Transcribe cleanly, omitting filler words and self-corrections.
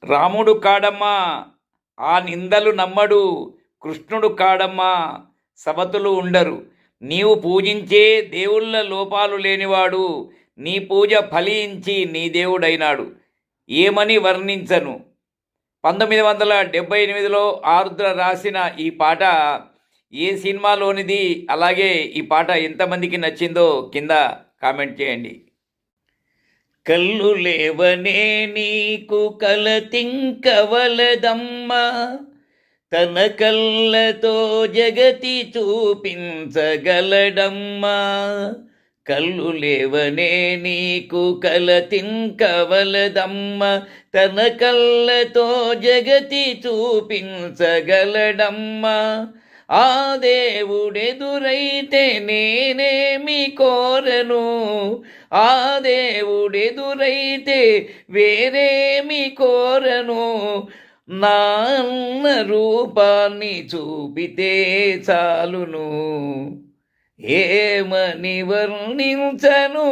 రాముడు కాడమ్మా ఆ నిందలు నమ్మడు, కృష్ణుడు కాడమ్మా సమతులు ఉండరు. నీవు పూజించే దేవుళ్ళ లోపాలు లేనివాడు, నీ పూజ ఫలించి నీ దేవుడైనాడు. ఏమని వర్ణించను. 1978లో ఆరుద్ర రాసిన ఈ పాట ఏ సినిమాలోనిది, అలాగే ఈ పాట ఎంతమందికి నచ్చిందో కింద కామెంట్ చేయండి. కళ్ళు లేవనే నీకు కలతింకవలదమ్మా, తన కళ్ళతో జగతి చూపించగలడమ్మా. కళ్ళు లేవనే నీకు కలతింకవలదమ్మా, తన కళ్ళతో జగతి చూపించగలడమ్మా. ఆ దేవుడెదురైతే నేనేమి కోరను, ఆ దేవుడెదురైతే వేరేమి కోరను. నా అన్న రూపాన్ని చూపితే చాలును, ఏమని వర్ణించను.